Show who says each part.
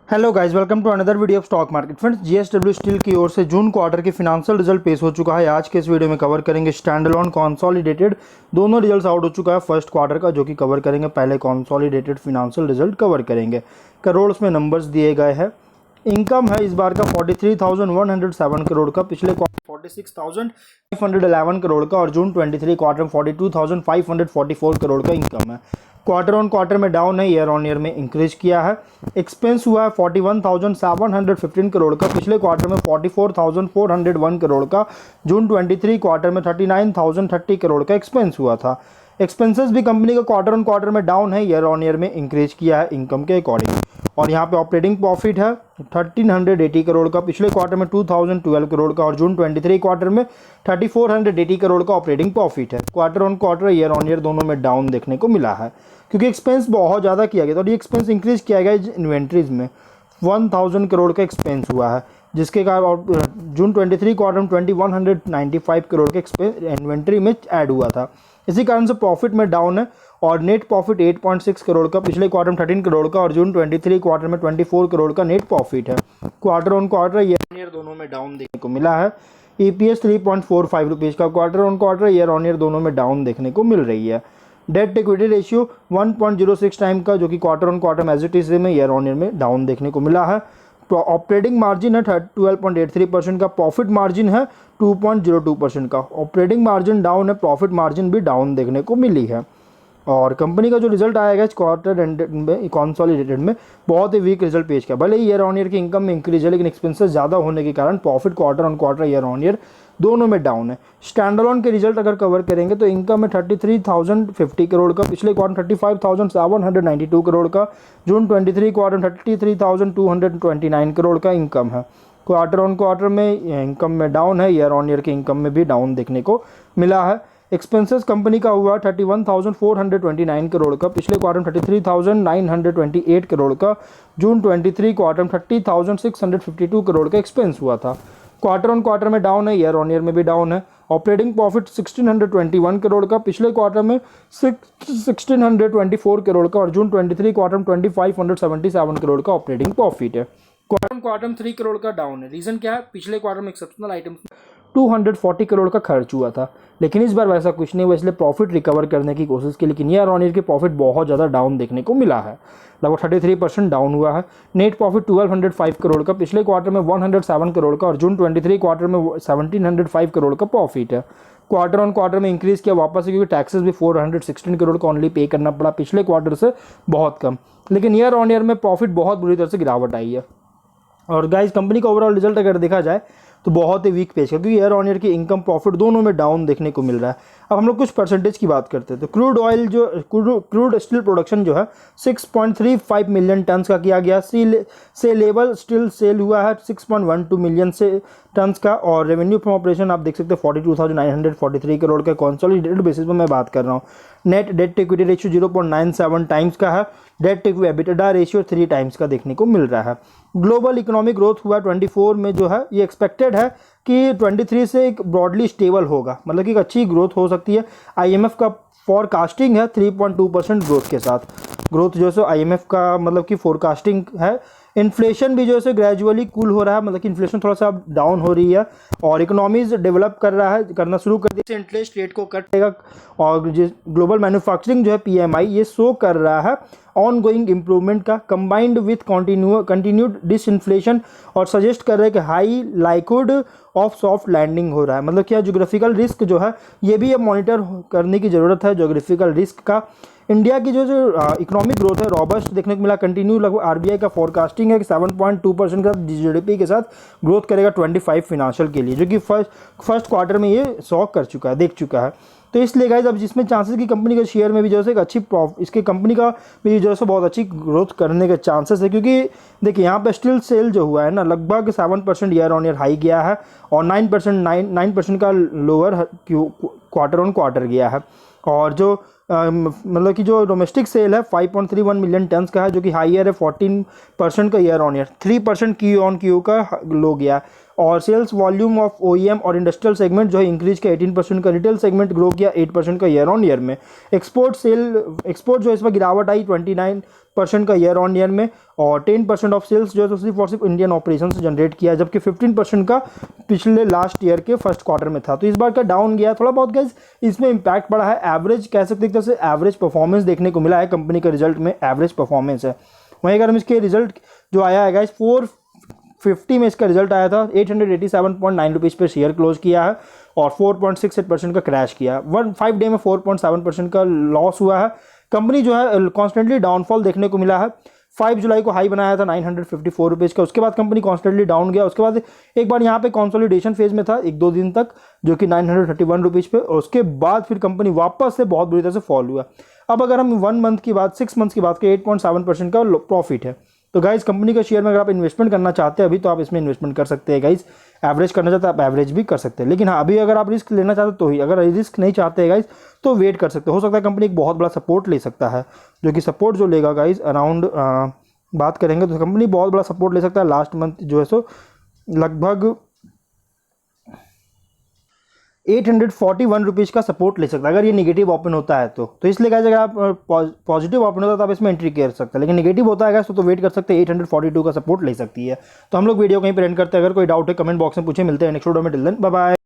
Speaker 1: Hello guys, welcome to another video of stock market. Friends, JSW steel की ओर से June quarter के financial result पेश हो चुका है। आज के इस वीडियो में कवर करेंगे स्टैंड अलोन कंसोलिडेटेड दोनों रिजल्ट्स आउट हो चुका है फर्स्ट क्वार्टर का, जो कि कवर करेंगे। पहले कंसोलिडेटेड फिनेंशियल रिजल्ट कवर करेंगे। करोड़ में नंबर्स दिए गए हैं। इनकम है इस बार का 43,107 करोड़ का, पिछले 46,511 करोड़ का, और जून 23 क्वार्टर में 42,544 करोड़ का इनकम है। क्वार्टर ऑन क्वार्टर में डाउन है, ईयर ऑन ईयर में इंक्रीज किया है। एक्सपेंस हुआ है 41,715 करोड़ का, पिछले क्वार्टर में 44,401 करोड़ का, जून 23 क्वार्टर में 39,030 करोड़ का एक्सपेंस हुआ था। एक्सपेंसेस भी कंपनी का क्वार्टर ऑन क्वार्टर में डाउन है, ईयर ऑन ईयर में इंक्रीज किया है इनकम के अकॉर्डिंग। और यहाँ पे ऑपरेटिंग प्रॉफिट है 1380 करोड़ का, पिछले क्वार्टर में 2012 करोड़ का, और जून 23 क्वार्टर में 3480 करोड़ का ऑपरेटिंग प्रॉफिट है। Quarter on quarter, year on year दोनों में डाउन देखने को मिला है, क्योंकि एक्सपेंस बहुत ज़्यादा किया गया था। और ये एक्सपेंस इंक्रीज किया गया इन्वेंट्रीज में 1000 करोड़ का एक्सपेंस हुआ है, जिसके कारण जून 23 क्वार्टर में 2195 करोड़ के एक्सपेंस इन्वेंट्री में ऐड हुआ था। इसी कारण से प्रॉफिट में डाउन है। और नेट प्रॉफिट 8.6 करोड़ का, पिछले क्वार्टर में 13 करोड़ का, और जून 23 क्वार्टर में 24 करोड़ का नेट प्रॉफिट है। Quarter on quarter, year on year दोनों में डाउन देखने को मिला है। ईपीएस 3.45 रुपीज़ का, quarter on quarter, year on year दोनों में डाउन देखने को मिल रही है। डेट इक्विटी रेशियो 1.06 टाइम का, जो कि क्वार्टर ऑन क्वार्टर में एज इट इज में, ईयर ऑन ईयर में डाउन देखने को मिला है। ऑपरेटिंग मार्जिन है 12.83% का, प्रॉफिट मार्जिन है 2.02% का। ऑपरेटिंग मार्जिन डाउन है, प्रॉफिट मार्जिन भी डाउन देखने को मिली है। और कंपनी का जो रिजल्ट आएगा इस क्वार्टर एंडेड में, कंसोलिडेटेड में, बहुत ही वीक रिजल्ट पेश किया। भले ही ईयर ऑन ईयर की इनकम में इंक्रीज है, लेकिन एक्सपेंसेस ज़्यादा होने के कारण profit quarter on quarter, year on year दोनों में डाउन है। स्टैंडअलोन के रिजल्ट अगर कवर करेंगे तो इनकम है 33,050 करोड़ का, पिछले क्वार्टर 35,792 करोड़ का, जून 23 क्वार्टर 33,229 करोड़ का इनकम है। क्वार्टर ऑन क्वार्टर में इनकम में डाउन है, ईयर ऑन ईयर की इनकम में भी डाउन देखने को मिला है। एक्सपेंसेस कंपनी का हुआ 31,429 करोड़ का, पिछले क्वार्टर में 33,928 करोड़ का, जून 23 क्वार्टर में 30,652 करोड़ का एक्सपेंस हुआ था। क्वार्टर ऑन क्वार्टर में डाउन है, ईयर ऑन ईयर में भी डाउन है। ऑपरेटिंग प्रॉफिट 1621 करोड़ का, पिछले क्वार्टर में 1624 करोड़ का, और जून 23 क्वार्टर में 2577 करोड़ का ऑपरेटिंग प्रॉफिट है। क्वार्टर ऑन क्वार्टर में 3 करोड़ का डाउन है। रीजन क्या है? पिछले क्वार्टर में एक्सेप्शनल आइटम्स 240 करोड़ का खर्च हुआ था, लेकिन इस बार वैसा कुछ नहीं हुआ, इसलिए प्रॉफिट रिकवर करने की कोशिश की, लेकिन ईयर ऑन ईयर की प्रॉफिट बहुत ज़्यादा डाउन देखने को मिला है। लगभग 33% डाउन हुआ है। नेट प्रॉफिट 1205 करोड़ का, पिछले क्वार्टर में 107 करोड़ का, और जून 23 क्वार्टर में 1705 करोड़ का प्रॉफिट है। क्वार्टर ऑन क्वार्टर में इंक्रीज किया वापस से, क्योंकि टैक्सेस भी 416 करोड़ का ओनली पे करना पड़ा, पिछले क्वार्टर से बहुत कम। लेकिन ईयर ऑन ईयर में प्रॉफिट बहुत बुरी तरह से गिरावट आई है। और गाइस, कंपनी का ओवरऑल रिजल्ट अगर देखा जाए तो बहुत ही वीक पेश है, क्योंकि ईयर ऑन ईयर की इनकम प्रॉफिट दोनों में डाउन देखने को मिल रहा है। अब हम लोग कुछ परसेंटेज की बात करते हैं तो क्रूड स्टील प्रोडक्शन जो है 6.35 मिलियन टन्स का किया गया। सेलेबल स्टील सेल हुआ है 6.12 मिलियन से टन्स का। और रेवेन्यू फ्रॉम ऑपरेशन आप देख सकते हैं 42,943 करोड़ के कंसोलिडेटेड बेसिस पर मैं बात कर रहा हूँ। Net debt equity ratio 0.97 times का है। डेट टू एबिटेडा रेशियो 3 टाइम्स का देखने को मिल रहा है। ग्लोबल इकोनॉमिक ग्रोथ हुआ 24 में, जो है ये एक्सपेक्टेड है कि 23 से एक ब्रॉडली स्टेबल होगा, मतलब कि एक अच्छी ग्रोथ हो सकती है। आईएमएफ का फोरकास्टिंग है 3.2% ग्रोथ के साथ। ग्रोथ जो है आईएमएफ का मतलब कि फोरकास्टिंग है। इन्फ्लेशन भी जो है ग्रेजुअली कूल हो रहा है, मतलब कि इन्फ्लेशन थोड़ा सा डाउन हो रही है, और इकोनॉमीज डेवलप करना शुरू कर दी। इंटरेस्ट रेट को कट करेगा। और जिस ग्लोबल मैन्युफैक्चरिंग जो है पीएमआई, ये शो कर रहा है ऑन गोइंग इंप्रूवमेंट का, कंबाइंड विथ कंटिन्यूड डिसइन्फ्लेशन, और सजेस्ट कर रहे हैं कि हाई लाइक्विड ऑफ सॉफ्ट लैंडिंग हो रहा है। मतलब क्या ज्योग्राफिकल रिस्क जो है ये भी अब मॉनिटर करने की ज़रूरत है, ज्योग्राफिकल रिस्क का। इंडिया की जो इकोनॉमिक ग्रोथ है रॉबस्ट देखने को मिला, कंटिन्यू। लगभग आरबीआई का फोरकास्टिंग है कि 7.2% का जीडीपी के साथ ग्रोथ करेगा 25 फाइनेंशियल के लिए, जो कि फर्स्ट क्वार्टर में ये देख चुका है। तो इसलिए गाइस, अब जिसमें चांसेस की कंपनी के शेयर में भी जो है एक अच्छी इसके कंपनी का भी जो है बहुत अच्छी ग्रोथ करने के चांसेस है, क्योंकि देखिए यहाँ पे स्टील सेल जो हुआ है ना, लगभग 7% ईयर ऑन ईयर हाई गया है, और 9% का लोअर क्वार्टर ऑन क्वार्टर गया है। और जो मतलब कि जो डोमेस्टिक सेल है 5.31 मिलियन टन्स का है, जो कि हाईयर है 14% का year on year, 3% Q on Q का लो गया। और सेल्स वॉल्यूम ऑफ ओईएम और इंडस्ट्रियल सेगमेंट जो है इंक्रीज किया 18% का। रिटेल सेगमेंट ग्रो किया 8% का ईयर ऑन ईयर में। एक्सपोर्ट जो है इस पर गिरावट आई 10% का ईयर ऑन ईयर में, और 10% ऑफ सेल्स जो है सिर्फ और सिर्फ इंडियन ऑपरेशन से जनरेट किया है, जबकि 15% का पिछले लास्ट ईयर के फर्स्ट क्वार्टर में था। तो इस बार का डाउन गया थोड़ा बहुत गाइस, इसमें इंपैक्ट पड़ा है। एवरेज कह सकते हैं, जैसे एवरेज परफॉर्मेंस देखने को मिला है कंपनी के रिजल्ट में, एवरेज परफॉर्मेंस है। वहीं अगर हम इसके रिजल्ट जो आया है गाइस 450 में इसका रिजल्ट आया था, 887.9 रुपीज़ पे शेयर क्लोज किया है और 4.68% का क्रैश किया। 5 डे में 4.7% का लॉस हुआ है। कंपनी जो है कॉन्स्टेंटली डाउनफॉल देखने को मिला है। 5 जुलाई को हाई बनाया था 954 रुपीज़ का, उसके बाद कंपनी कॉन्स्टेंटली डाउन गया। उसके बाद एक बार यहाँ पे कंसोलिडेशन फेज में था 1-2 दिन तक, जो कि 931 रुपीज़ पे, और उसके बाद फिर कंपनी वापस से बहुत बुरी तरह से फॉल हुआ। अब अगर हम 1 मंथ की बात, 6 मंथ्स की बात करें, 8.7% का प्रॉफिट है। तो गाइज कंपनी का शेयर में अगर आप इन्वेस्टमेंट करना चाहते हैं अभी, तो आप इसमें इन्वेस्टमेंट कर सकते हैं गाइज। एवरेज करना चाहते हैं आप एवरेज भी कर सकते हैं, लेकिन हाँ अभी अगर आप रिस्क लेना चाहते हो तो ही, अगर रिस्क नहीं चाहते हैं गाइज तो वेट कर सकते हो सकता है कंपनी एक बहुत बड़ा सपोर्ट ले सकता है, जो कि सपोर्ट जो लेगा गाइज अराउंड बात करेंगे तो कंपनी बहुत बड़ा सपोर्ट ले सकता है। लास्ट मंथ जो है सो लगभग 841 रुपीज़ का सपोर्ट ले सकता है, अगर ये नेगेटिव ओपन होता है तो इसलिए गाइस अगर आप पॉजिटिव ओपन होता है तो आप इसमें एंट्री कर सकते हैं, लेकिन नेगेटिव होता है गाइस तो वेट कर सकते हैं, 842 का सपोर्ट ले सकती है। तो हम लोग वीडियो कहीं पर एंड करते हैं। अगर कोई डाउट है कमेंट बॉक्स में पूछे। मिलते हैं नेक्स्ट वीडियो में, टिल देन बाय बाय।